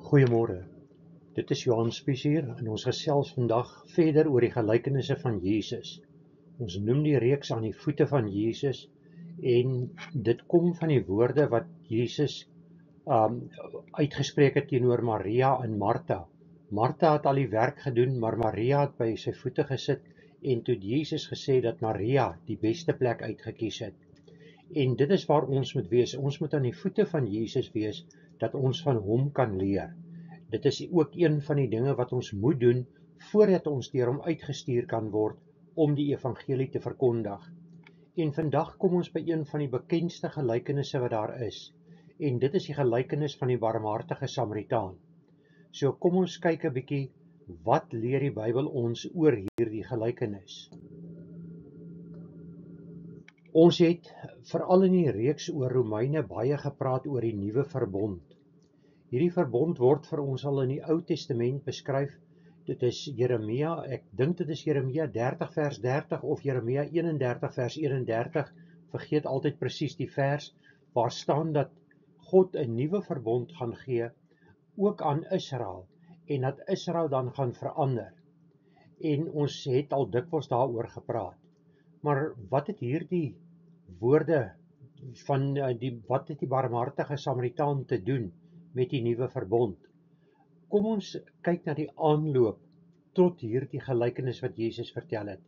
Goeiemôre, dit is Johan Spies hier en ons gesels vandag verder oor die gelykenisse van Jesus. Ons noem die reeks aan die voete van Jesus en dit kom van die woorde wat Jesus uitgespreek het teenoor Maria en Martha. Martha het al die werk gedoen, maar Maria het by sy voete gesit en toe het Jesus gesê dat Maria die beste plek uitgekies het. En dit is waar ons moet wees. Ons moet aan die voete van Jesus wees, dat ons van hom kan leer. Dit is ook een van die dinge wat ons moet doen, voordat ons deur hom uitgestuur kan word, om die evangelie te verkondig. En vandag kom ons by een van die bekendste gelykenisse wat daar is. En dit is die gelykenis van die barmhartige Samaritaan. So kom ons kyk 'n bietjie, wat leer die Bybel ons oor hierdie gelykenis? Ons het veral in die reeks oor Romeine baie gepraat oor die nuwe verbond. Hierdie verbond word vir ons al in die Ou Testament beskryf. Dit is Jeremia, ek dink dit is Jeremia 30 vers 30 of Jeremia 31 vers 31, vergeet altyd presies die vers, waar staan dat God 'n nuwe verbond gaan gee, ook aan Israel, en dat Israel dan gaan verander. En ons het al dikwels daaroor gepraat. Maar wat het hierdie woorde van wat het die barmhartige Samaritaan te doen met die nuwe verbond? Kom ons kyk na die aanloop tot hierdie gelykenis wat Jesus vertel het.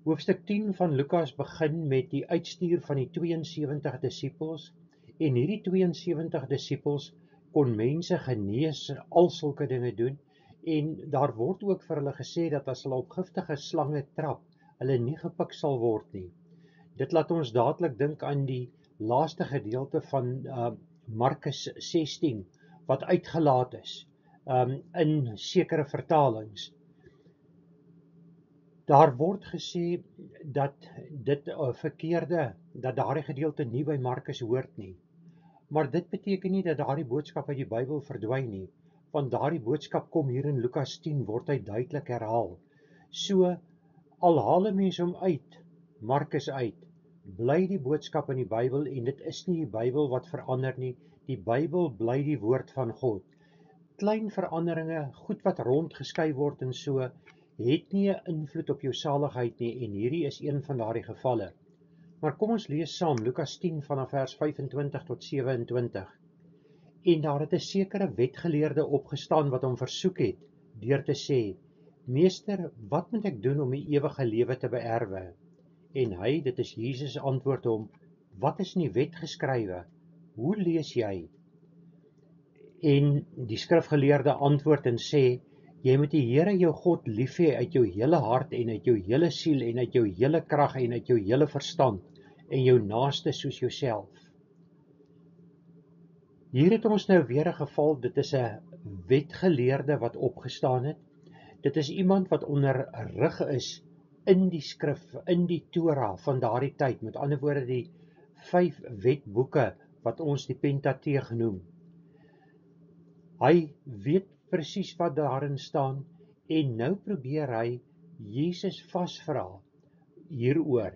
Hoofstuk 10 van Lukas begin met die uitstuur van die 72 disippels, en hierdie 72 disippels kon mense genees, al sulke dinge doen, en daar word ook vir hulle gesê dat as hulle op giftige slange trap, hulle nie gepik sal word nie. Dit laat ons dadelik dink aan die laaste gedeelte van Markus 16, wat uitgelaat is in sekere vertalings. Daar word gesê dat dit verkeerde, dat daardie gedeelte nie by Markus hoort nie. Maar dit beteken nie dat daardie boodskap uit die Bybel verdwyn nie, want daardie boodskap kom hier in Lukas 10, word hy duidelik herhaal. So, al haal 'n mens hom uit, Markus uit, bly die boodskap in die Bybel, en dit is nie die Bybel wat verander nie, die Bybel bly die woord van God. Klein veranderinge, goed wat rondgeskei word en so, het nie 'n invloed op jou saligheid nie, en hierdie is een van daardie gevalle. Maar kom ons lees saam Lukas 10 vanaf vers 25 tot 27. En daar het 'n sekere wetgeleerde opgestaan wat hom versoek het, deur te sê: Meester, wat moet ek doen om die ewige lewe te beerwe? En hy, dit is Jesus, antwoord hom: Wat is in die wet geskrywe? Hoe lees jy? En die skrifgeleerde antwoord en sê: Jy moet die Here jou God lief hê uit jou hele hart en uit jou hele siel en uit jou hele krag en uit jou hele verstand, en jou naaste soos jouself. Hier het ons nou weer 'n geval, dit is 'n wetgeleerde wat opgestaan het. Dit is iemand wat onderrig is in die skrif, in die Torah van daardie tyd, met ander woorde die 5 wetboeke wat ons die Pentateeg noem. Hy weet presies wat daarin staan, en nou probeer hy Jesus vasvra hieroor.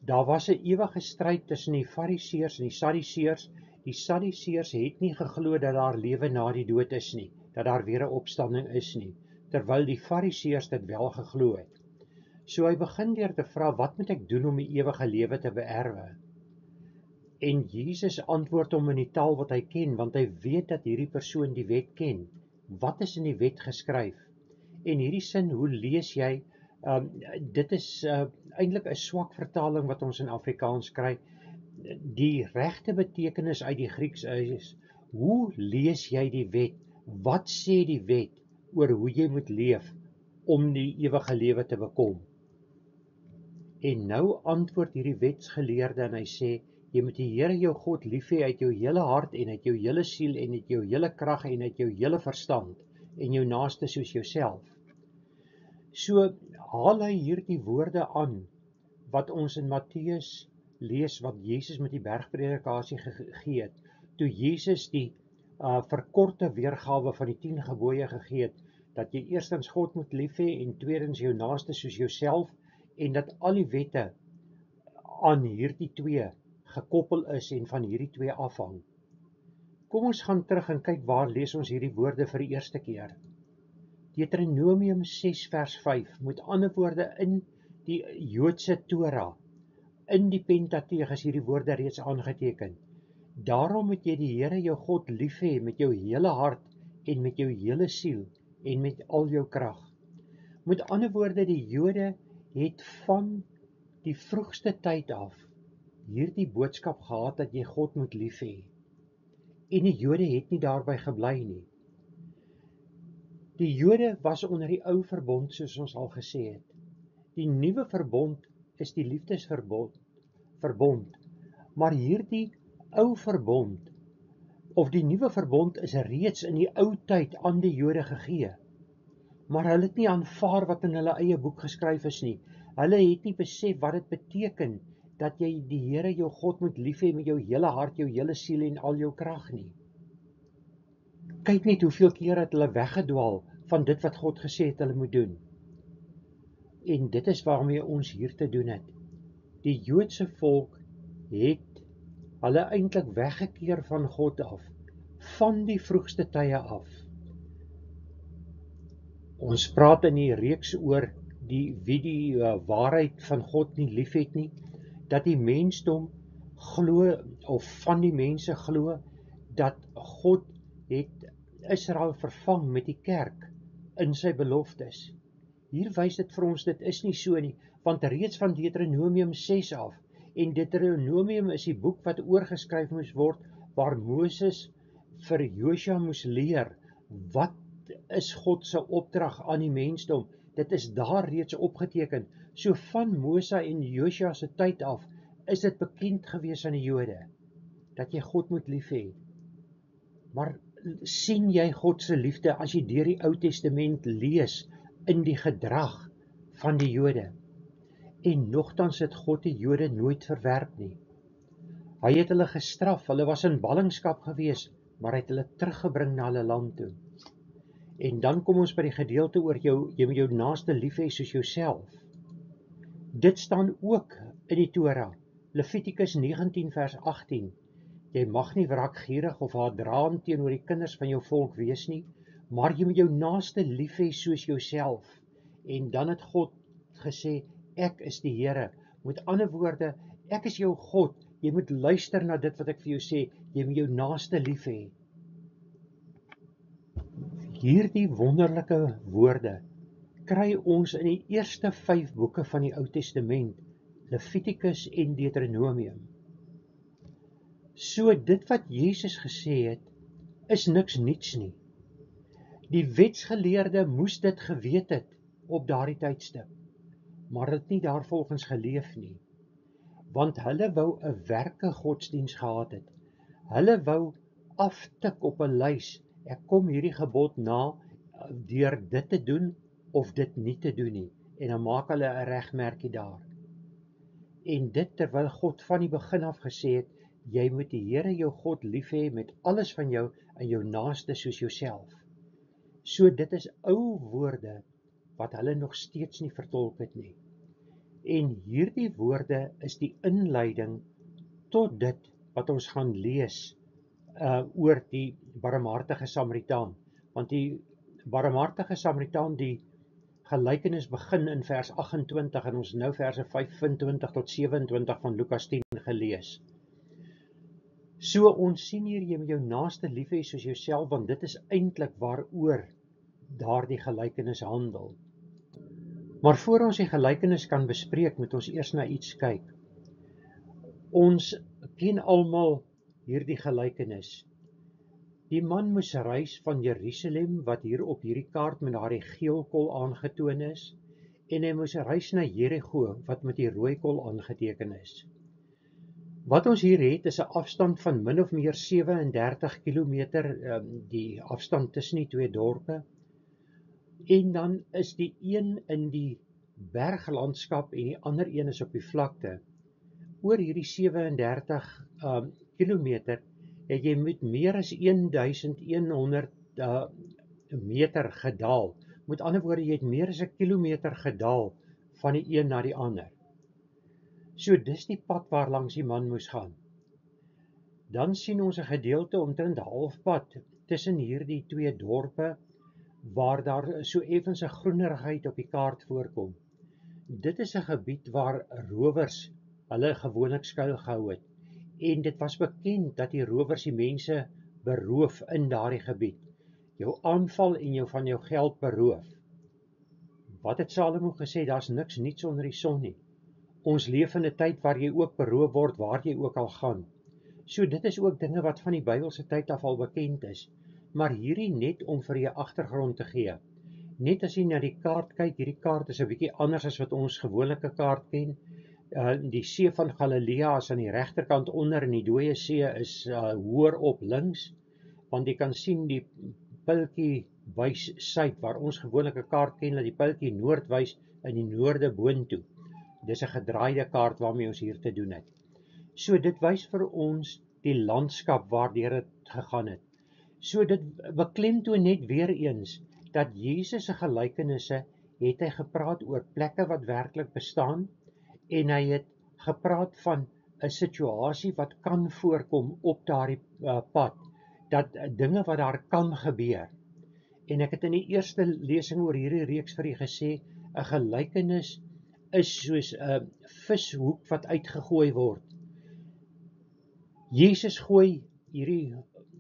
Daar was 'n ewige stryd tussen die Fariseërs en die Sadduseërs. Die Sadduseërs het nie geglo dat daar lewe na die dood is nie, dat daar weer 'n opstanding is nie, terwyl die Fariseërs dit wel geglo het. So hy begin deur te vra, wat moet ek doen om die ewige lewe te beerwe? En Jesus antwoord hom in die taal wat hy ken, want hy weet dat hierdie persoon die wet ken. Wat is in die wet geskryf? En hierdie sin, hoe lees jy? Dit is eintlik 'n swak vertaling wat ons in Afrikaans kry. Die regte betekenis uit die Grieks is: hoe lees jy die wet? Wat sê die wet oor hoe jy moet leef om die ewige lewe te bekom? En nou antwoord hierdie wetsgeleerde en hy sê: jy moet die Here jou God lief hê uit jou hele hart en uit jou hele siel en uit jou hele krag en uit jou hele verstand, en jou naaste soos jouself. So haal hy hierdie woorde aan wat ons in Matteus lees, wat Jesus met die bergpredikasie gegee het, toe Jesus die verkorte weergawe van die 10 gebooie gegee het, dat jy eerstens God moet lief hê en tweedens jou naaste soos jouself, en dat al die wette aan hierdie 2 gekoppel is en van hierdie 2 afhang. Kom ons gaan terug en kyk waar lees ons hierdie woorde vir die eerste keer. Deuteronomium 6 vers 5, met ander woorde in die Joodse Torah, in die Pentateeg is hierdie woorde reeds aangeteken. Daarom moet jy die Here jou God lief hê met jou hele hart en met jou hele siel en met al jou krag. Met ander woorde, die Jode het van die vroegste tyd af hierdie boodskap gehad dat jy God moet lief hê. En die Jode het nie daarby gebly nie. Die Jode was onder die ou verbond, soos ons al gesê het. Die nuwe verbond is die liefdesverbond, maar hierdie ou verbond, of die nuwe verbond is reeds in die ou tyd aan die Jode gegee. Maar hulle het nie aanvaar wat in hulle eie boek geskryf is nie. Hulle het nie besef wat dit beteken, dat jy die Here jou God moet lief hê met jou hele hart, jou hele siel en al jou krag nie. Kyk net hoeveel keer het hulle weggedwaal van dit wat God gesê het hulle moet doen. En dit is waarmee ons hier te doen het. Die Joodse volk het hulle eintlik weggekeer van God af, van die vroegste tye af. Ons praat in die reeks oor wie die waarheid van God nie lief het nie, dat die mensdom glo, of van die mense glo, dat God het Israel vervang met die kerk in sy beloftes. Hier wys dit vir ons, dit is nie so nie, want reeds van Deuteronomium 6 af, en Deuteronomium is die boek wat oorgeskryf moes word, waar Moses vir Josua moes leer, wat is God se opdrag aan die mensdom, dit is daar reeds opgeteken, so van Moses en Josua se tyd af, is dit bekend gewees aan die Jode, dat jy God moet lief hê. Maar sien jy God se liefde as jy deur die Ou Testament lees in die gedrag van die Jode? En nogtans het God die Jode nooit verwerp nie. Hy het hulle gestraf, hulle was in ballingskap gewees, maar hy het hulle teruggebring na hulle land toe. En dan kom ons by die gedeelte oor jy moet jou naaste lief hê soos jouself. Dit staan ook in die Torah, Levitikus 19 vers 18. Jy mag nie wraakgierig of haatdraand teenoor die kinders van jou volk wees nie, maar jy moet jou naaste lief hê soos jouself. En dan het God gesê, ek is die Here. Met ander woorde, ek is jou God. Jy moet luister na dit wat ek vir jou sê. Jy moet jou naaste lief hê. Hierdie wonderlike woorde kry ons in die eerste 5 boeke van die Ou Testament, Levitikus en Deuteronomium. So dit wat Jesus gesê het, is niks niets nie. Die wetsgeleerde moes dit geweet het op daardie tydstip, maar het nie daarvolgens geleef nie, want hulle wou 'n werke godsdiens gehad het. Hulle wou aftik op 'n lys, ek kom hierdie gebod na deur dit te doen of dit nie te doen nie, en dan maak hulle 'n regmerkie daar. En dit terwyl God van die begin af gesê het, jy moet die Here jou God lief hê met alles van jou en jou naaste soos jouself. So dit is ou woorde wat hulle nog steeds nie vertolk het nie. En hierdie woorde is die inleiding tot dit wat ons gaan lees oor die barmhartige Samaritaan. Want die barmhartige Samaritaan, die gelykenis begin in vers 28 en ons nou verse 25 tot 27 van Lukas 10 gelees. So ons sien hier, jy moet jou naaste lief hê soos jouself, want dit is eintlik waaroor daardie gelykenis handel. Maar voor ons die gelykenis kan bespreek, moet ons eers na iets kyk. Ons ken almal hierdie gelykenis. Die man moes reis van Jerusalem, wat hier op hierdie kaart met daardie geelkol aangetoon is, en hy moes reis na Jerigo, wat met die rooikol aangeteken is. Wat ons hier het, is 'n afstand van min of meer 37 kilometer, die afstand tussen die twee dorpe. En dan is die een in die berglandskap en die ander een is op die vlakte. Oor hierdie 37 kilometer het jy met meer as 1100 meter gedaal. Met ander woorde, jy het meer as 1 kilometer gedaal van die een na die ander. So dis die pad waar langs die man moes gaan. Dan sien ons 'n gedeelte omtrent halfpad tussen hierdie twee dorpe waar daar so effens 'n groenerigheid op die kaart voorkom. Dit is 'n gebied waar rowers hulle gewoonlik skuil gehou het. En dit was bekend dat die rowers die mense beroof in daardie gebied. Jou aanval en jou van jou geld beroof. Wat het Salomo gesê? Daar's niks niets onder die son nie. Ons leef in 'n tyd waar jy ook beroof word waar jy ook al gaan. So dit is ook dinge wat van die Bybelse tyd af al bekend is. Maar hierdie net om vir jou agtergrond te gee. Net as jy na die kaart kyk, hierdie kaart is 'n bietjie anders as wat ons gewone kaart ken. Die see van Galilea is aan die regterkant onder en die dooie see is hoër op links, want jy kan sien die pyltjie wys suid, waar ons gewoonlik 'n kaart ken dat die pyltjie noord wys in die noorde boontoe. Dis 'n gedraaide kaart waarmee ons hier te doen het. So dit wys vir ons die landskap waardeur dit gegaan het. So dit beklemtoon net weer eens dat Jesus se gelykenisse het hy gepraat oor plekke wat werklik bestaan en hy het gepraat van 'n situasie wat kan voorkom op daardie pad, dat dinge wat daar kan gebeur. En ek het in die eerste lesing oor hierdie reeks vir u gesê, 'n gelykenis is soos 'n vishoek wat uitgegooi word. Jesus gooi hierdie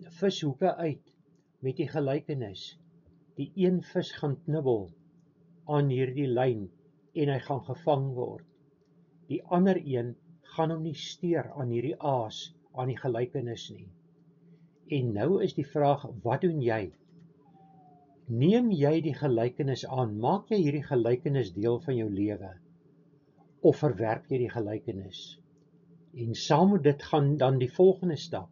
vishoeke uit met die gelykenis. Die een vis gaan knibbel aan hierdie lyn en hy gaan gevang word. Die ander een gaan hom nie steur aan hierdie aas, aan die gelykenis nie. En nou is die vraag, wat doen jy? Neem jy die gelykenis aan? Maak jy hierdie gelykenis deel van jou lewe? Of verwerp jy die gelykenis? En saam met dit gaan dan die volgende stap.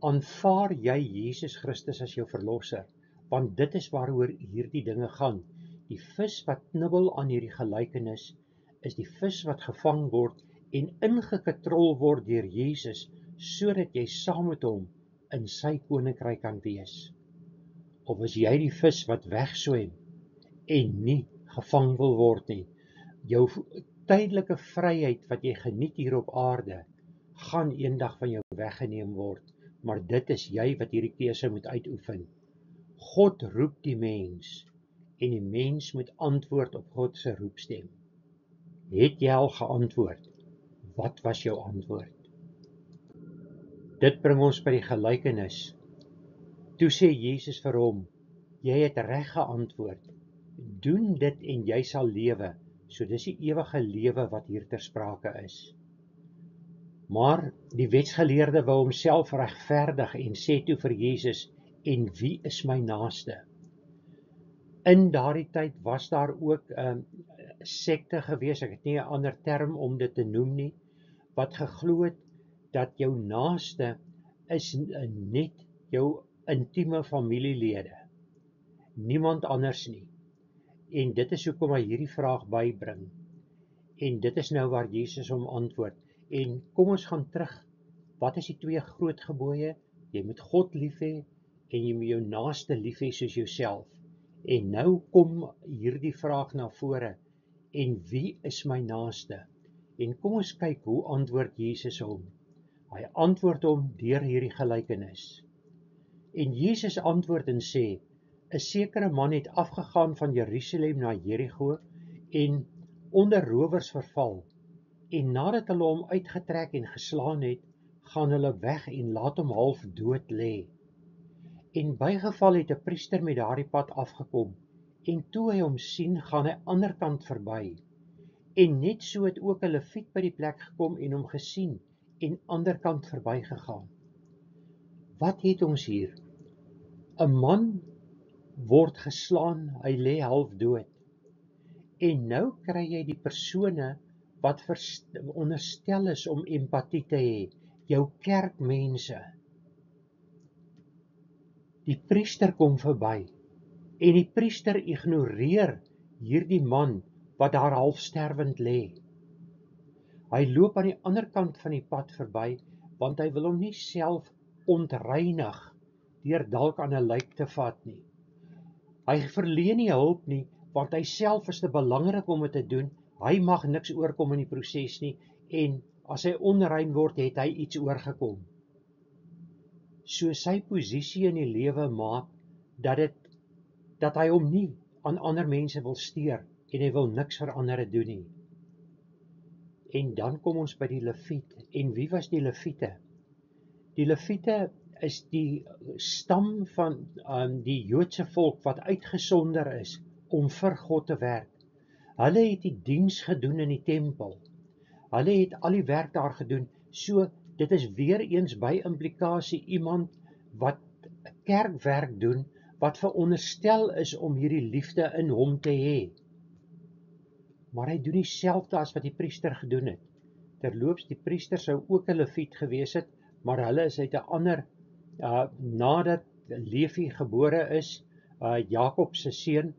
Aanvaar jy Jesus Christus as jou verlosser? Want dit is waaroor hierdie dinge gaan. Die vis wat knibbel aan hierdie gelykenis is die vis wat gevang word en ingekatrol word deur Jesus, sodat jy saam met hom in sy koninkryk kan wees. Of is jy die vis wat wegswem en nie gevang wil word nie? Jou tydelike vryheid wat jy geniet hier op aarde, gaan eendag van jou weggeneem word, maar dit is jy wat hierdie keuse moet uitoefen. God roep die mens, en die mens moet antwoord op God se roepstem. Het jy al geantwoord? Wat was jou antwoord? Dit bring ons by die gelykenis. Toe sê Jesus vir hom, jy het reg geantwoord. Doen dit en jy sal lewe. So dis die ewige lewe wat hier ter sprake is. Maar die wetsgeleerde wou homself regverdig en sê toe vir Jesus, en wie is my naaste? In daardie tyd was daar ook sekte gewees, ek het nie 'n ander term om dit te noem nie, wat geglo het dat jou naaste is net jou intieme familielede, niemand anders nie. En dit is hoekom hy hierdie vraag bybring. En dit is nou waar Jesus hom antwoord. En kom ons gaan terug. Wat is die twee groot gebooie? Jy moet God lief hê en jy moet jou naaste lief hê soos jouself. En nou kom hierdie vraag na vore. En wie is my naaste? En kom ons kyk hoe antwoord Jesus hom. Hy antwoord hom deur hierdie gelykenis. En Jesus antwoord en sê, 'n sekere man het afgegaan van Jerusalem na Jerigo en onder rowers verval. En nadat hulle hom uitgetrek en geslaan het, gaan hulle weg en laat hom half dood lê. En bygeval het 'n priester met daardie pad afgekom, en toe hy hom sien, gaan hy ander kant verby. En net so het ook 'n leviet by die plek gekom en hom gesien en ander kant verbygegaan. Wat het ons hier? 'n Man word geslaan, hy lê half dood. En nou kry jy die persone wat onderstel is om empatie te hê, jou kerkmense. Die priester kom verby en die priester ignoreer hierdie man wat daar half sterwend lê. Hy loop aan die ander kant van die pad verby, want hy wil hom nie self ontreinig deur dalk aan 'n lijk te vat nie. Hy verleen nie hulp nie, want hy self is te belangrik om dit te doen. Hy mag niks oorkom in die proses nie, en as hy onrein word, het hy iets oorgekom. So sy posisie in die lewe maak dat hy hom nie aan ander mense wil steur en hy wil niks vir ander doen nie. En dan kom ons by die Lewiet. En wie was die Lewiete? Die Lewiete is die stam van die Joodse volk wat uitgesonder is om vir God te werk. Hulle het die diens gedoen in die tempel. Hulle het al die werk daar gedoen. So dit is weer eens by implikasie iemand wat kerkwerk doen, wat veronderstel is om hierdie liefde in hom te hê. Maar hy doen dieselfde as wat die priester gedoen het. Terloops, die priester sou ook 'n Lewiet gewees het, maar hulle is uit 'n ander, nadat Levi gebore is, Jakob se seun,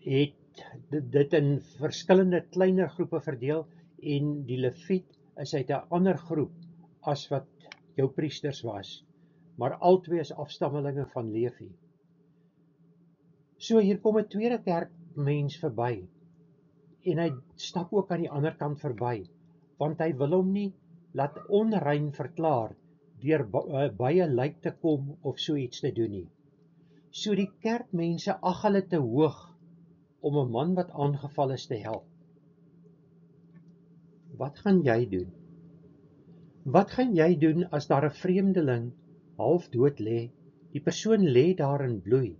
het dit in verskillende kleiner groepe verdeel, en die Lewiet is uit 'n ander groep as wat jou priesters was, maar albei is afstammelinge van Levi. So hier kom 'n tweede kerkmens verby, en hy stap ook aan die ander kant verby, want hy wil hom nie laat onrein verklaar deur by 'n lijk te kom of so iets te doen nie. So die kerkmense ag hulle te hoog om 'n man wat aangeval is te help. Wat gaan jy doen? Wat gaan jy doen as daar 'n vreemdeling half dood lê, die persoon lê daar in bloei,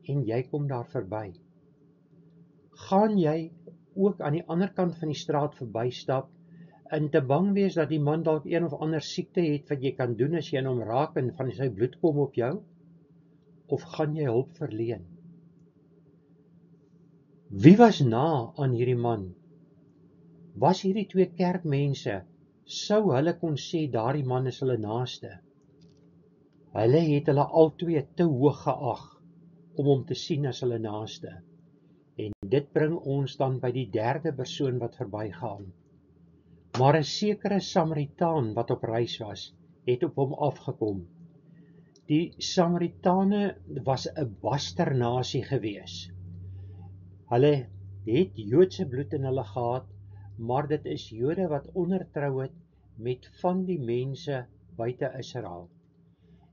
en jy kom daar verby? Gaan jy ook aan die ander kant van die straat verbystap, en te bang wees dat die man dalk een of ander siekte het wat jy kan doen as jy aan hom raak en van sy bloed kom op jou? Of gaan jy hulp verleen? Wie was na aan hierdie man? Was hierdie twee kerkmense, sou hulle kon sê daardie man is hulle naaste? Hulle het hulle albei te hoog geag om hom te sien as hulle naaste. En dit bring ons dan by die derde persoon wat verbygaan. Maar 'n sekere Samaritaan wat op reis was, het op hom afgekom. Die Samaritane was 'n basternasie gewees. Hulle het Joodse bloed in hulle gehad, maar dit is Jode wat ondertrou het met van die mense buite Israel.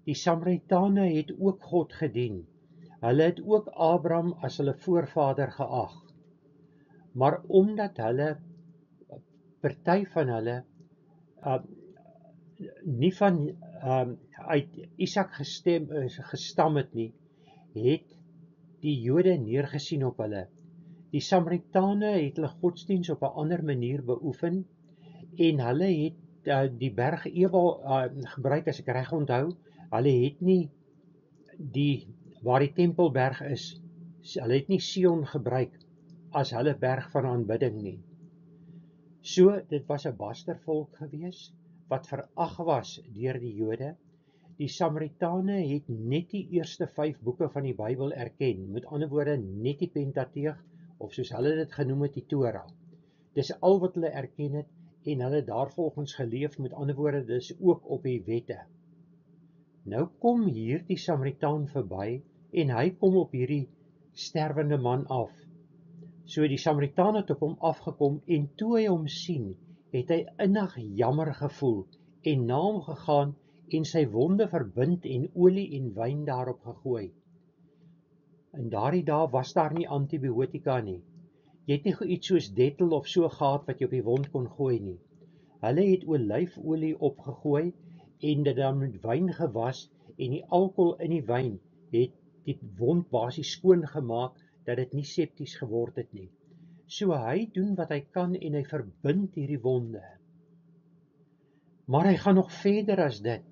Die Samaritane het ook God gedien. Hulle het ook Abraham as hulle voorvader geag. Maar omdat hulle, party van hulle, nie van uit Isak gestam het nie, het die Jode neergesien op hulle. Die Samaritane het hulle godsdiens op 'n ander manier beoefen, en hulle het die berg Ebal gebruik, as ek reg onthou. Hulle het nie waar die tempelberg is, hulle het nie Sion gebruik as hulle berg van aanbidding nie. So, dit was 'n bastervolk gewees, wat verag was deur die Jode. Die Samaritane het net die eerste 5 boeke van die Bybel erken, met ander woorde net die Pentateeg, of soos hulle dit genoem het, die Torah. Dis al wat hulle erken het, en hulle daarvolgens geleef, met ander woorde, dis ook op die wette. Nou kom hier die Samaritaan verby, en hy kom op hierdie sterwende man af. So die Samaritaan het op hom afgekom, en toe hy hom sien, het hy innig jammer gevoel, en na hom gegaan, en sy wonde verbind, en olie en wyn daarop gegooi. In daardie dae was daar nie antibiotika nie. Jy het nie iets soos Dettol of so gehad wat jy op die wond kon gooi nie. Hulle het olyfolie opgegooi, en dit dan met wyn gewas, en die alkohol in die wyn het die wond basies skoon gemaak, dat dit nie septies geword het nie. So hy doen wat hy kan, en hy verbind hierdie wonde. Maar hy gaan nog verder as dit.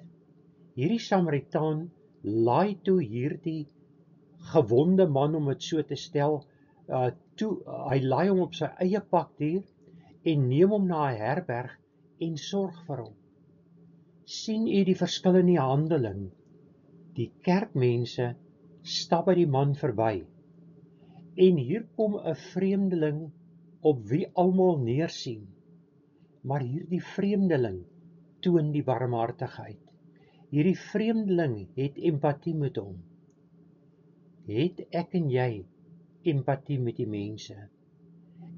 Hierdie Samaritaan laai toe hierdie gewonde man, om dit so te stel, hy laai hom op sy eie pakdier, en neem hom na 'n herberg, en sorg vir hom. Sien u die verskil in die handeling? Die kerkmense stap by die man verby, en hier kom 'n vreemdeling op wie almal neersien, maar hierdie vreemdeling toon die barmhartigheid. Hierdie vreemdeling het empatie met hom. Het ek en jy empatie met die mense?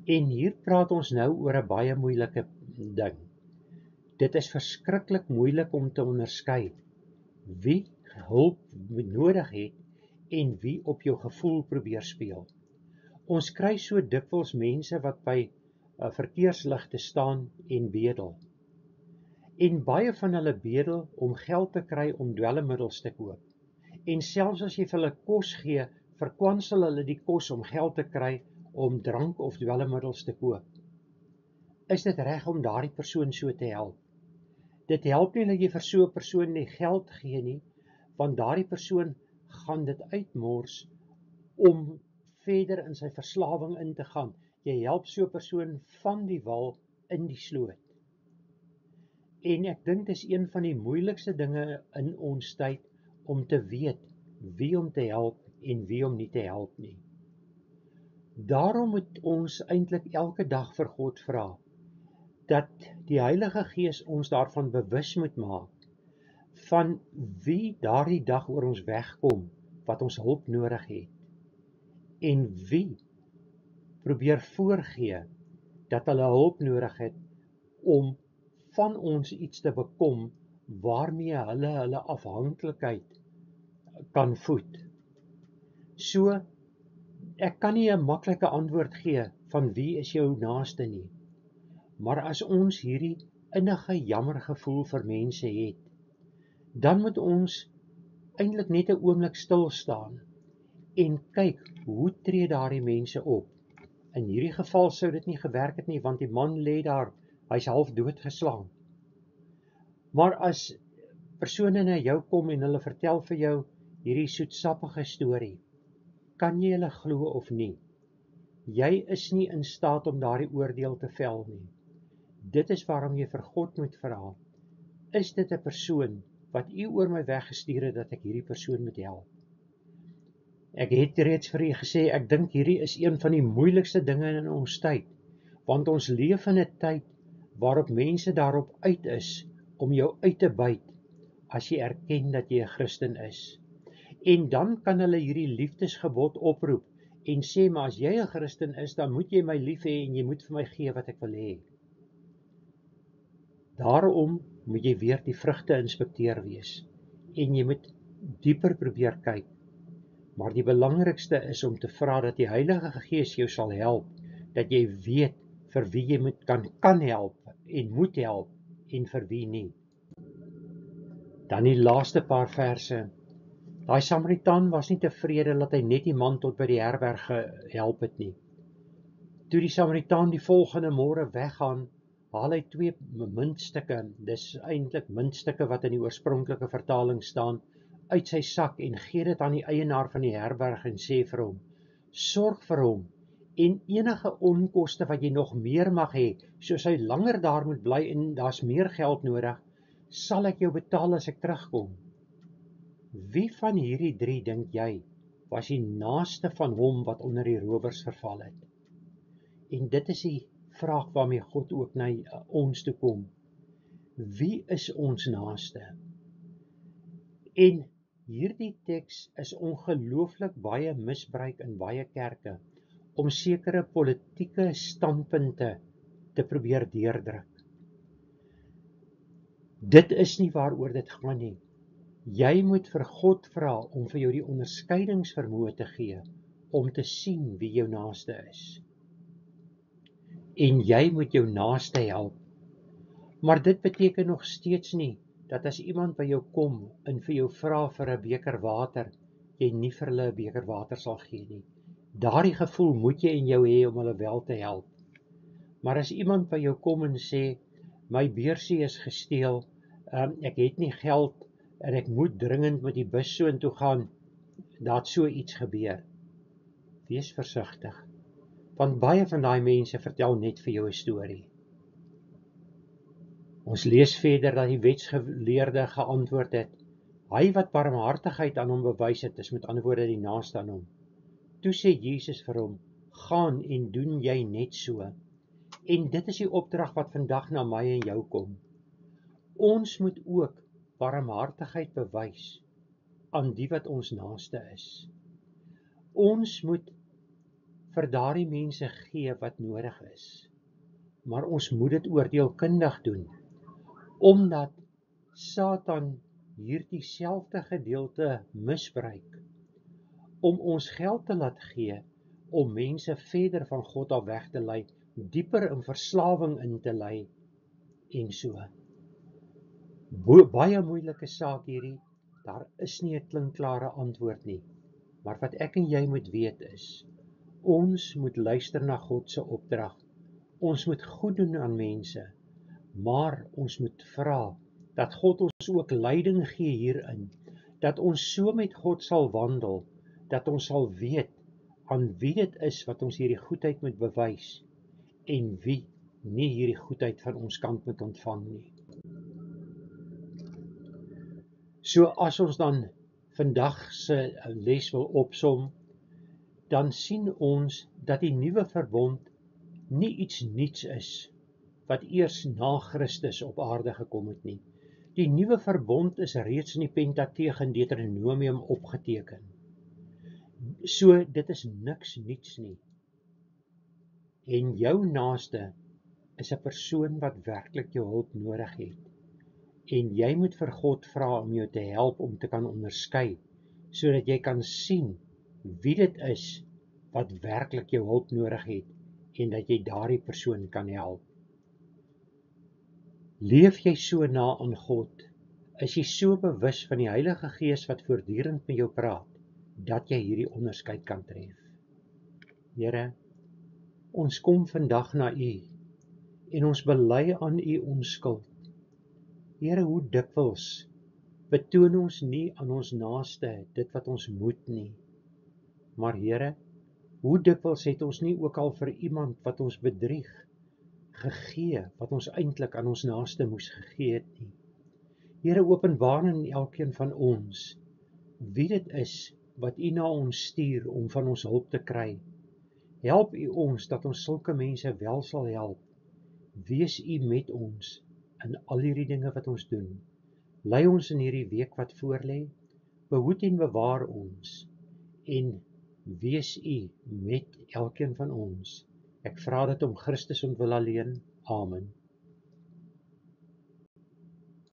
En hier praat ons nou oor 'n baie moeilike ding. Dit is verskriklik moeilik om te onderskei wie hulp nodig het en wie op jou gevoel probeer speel. Ons kry so dikwels mense wat by verkeersligte staan en bedel. En baie van hulle bedel om geld te kry om dwelmmiddels te koop. En selfs as jy vir hulle kos gee, verkwansel hulle die kos om geld te kry om drank of dwelmmiddels te koop. Is dit reg om daardie persoon so te help? Dit help nie dat jy vir so 'n persoon nie geld gee nie, want daardie persoon gaan dit uitmors om verder in sy verslawing in te gaan. Jy help so 'n persoon van die wal in die sloot. En ek dink dis een van die moeilikste dinge in ons tyd om te weet wie om te help en wie om nie te help nie. Daarom moet ons eintlik elke dag vir God vra dat die Heilige Gees ons daarvan bewus moet maak van wie daardie dag oor ons wegkom wat ons hulp nodig het en wie probeer voorgee dat hulle hulp nodig het om van ons iets te bekom waarmee hulle afhanklikheid kan voed. So, ek kan nie 'n maklike antwoord gee van wie is jou naaste nie. Maar as ons hierdie innige jammergevoel vir mense het, dan moet ons eintlik net 'n oomblik stil staan en kyk hoe tree daardie mense op. In hierdie geval sou dit nie gewerk het nie, want die man lê daar, hy's half doodgeslaan. Maar as persone na jou kom en hulle vertel vir jou hierdie soetsappige storie, kan jy hulle glo of nie? Jy is nie in staat om daardie oordeel te vel nie. Dit is waarom jy vir God moet vra, is dit 'n persoon wat U oor my weggestuur het dat ek hierdie persoon moet help? Ek het reeds vir u gesê, ek dink hierdie is een van die moeilikste dinge in ons tyd, want ons leef in 'n tyd waarop mense daarop uit is om jou uit te byt as jy erken dat jy 'n Christen is. En dan kan hulle hierdie liefdesgebod oproep en sê, maar as jy 'n Christen is, dan moet jy my lief hê en jy moet vir my gee wat ek wil hê. Daarom moet jy weer die vrugte inspekteer wees en jy moet dieper probeer kyk. Maar die belangrikste is om te vra dat die Heilige Gees jou sal help, dat jy weet vir wie jy kan help en moet help en vir wie nie. Dan die laaste paar verse. Daai Samaritaan was nie tevrede dat hy net die man tot by die herberg gehelp het nie. Toe die Samaritaan die volgende môre weggaan, haal hy 2 muntstukke, dis eintlik muntstukke wat in die oorspronklike vertaling staan, uit sy sak en gee dit aan die eienaar van die herberg en sê vir hom, sorg vir hom en enige onkoste wat jy nog meer mag hê, soos hy langer daar moet bly en daar's meer geld nodig, sal ek jou betaal as ek terugkom. Wie van hierdie 3 dink jy was die naaste van hom wat onder die rowers verval het? En dit is die vraag waarmee God ook na ons toe kom. Wie is ons naaste? En hierdie teks is ongelooflik baie misbruik in baie kerke om sekere politieke standpunte te probeer deurdruk. Dit is nie waaroor dit gaan nie. Jy moet vir God vra om vir jou die onderskeidingsvermoë te gee om te sien wie jou naaste is. En jy moet jou naaste help. Maar dit beteken nog steeds nie dat as iemand by jou kom en vir jou vra vir 'n beker water, jy nie vir hulle 'n beker water sal gee nie. Daardie gevoel moet jy in jou hê om hulle wel te help. Maar as iemand by jou kom en sê, my beursie is gesteel, ek het nie geld en ek moet dringend met die bus soontoe gaan, dat so iets gebeur. Wees versigtig, want baie van daai mense vertel net vir jou 'n storie. Ons lees verder dat die wetsgeleerde geantwoord het, hy wat barmhartigheid aan hom bewys het, is met ander woorde die naaste aan hom. Toe sê Jesus vir hom, gaan en doen jy net so. En dit is die opdrag wat vandag na my en jou kom. Ons moet ook barmhartigheid bewys aan die wat ons naaste is. Ons moet vir daardie mense gee wat nodig is. Maar ons moet dit oordeelkundig doen. omdat Satan hierdie selfde gedeelte misbruik om ons geld te laat gee, om mense verder van God af weg te lei, dieper in verslawing in te lei, en so. Baie moeilike saak hierdie, daar is nie 'n klinkklare antwoord nie, maar wat ek en jy moet weet is, ons moet luister na God se opdrag, ons moet goed doen aan mense, maar ons moet vra, dat God ons ook leiding gee hierin, dat ons so met God sal wandel, dat ons sal weet, aan wie dit is wat ons hierdie goedheid moet bewys, en wie nie hierdie goedheid van ons kant moet ontvang nie. So as ons dan vandag se les wil opsom, dan sien ons dat die nuwe verbond nie iets niets is, wat eers na Christus op aarde gekom het nie. Die nuwe verbond is reeds in die Pentateeg en Deuteronomium opgeteken. So dit is niks niets nie. En jou naaste is 'n persoon wat werklik jou hulp nodig het. En jy moet vir God vra om jou te help om te kan onderskei, sodat jy kan sien wie dit is wat werklik jou hulp nodig het en dat jy daardie persoon kan help. Leef jy so na aan God? Is jy so bewus van die Heilige Gees wat voortdurend met jou praat, dat jy hierdie onderskeid kan tref? Here, ons kom vandag na U en ons bely aan U ons skuld. Here, hoe dikwels betoon ons nie aan ons naaste dit wat ons moet nie. Maar Here, hoe dikwels het ons nie ook al vir iemand wat ons bedrieg, gegee wat ons eintlik aan ons naaste moes gegee het nie. Here, openbaar in elkeen van ons wie dit is wat U na ons stuur om van ons hulp te kry. Help U ons dat ons sulke mense wel sal help. Wees U met ons in al hierdie dinge wat ons doen. Lei ons in hierdie week wat voorlê, behoed en bewaar ons, en wees U met elkeen van ons. Ek vra dit om Christus ontwil alleen. Amen.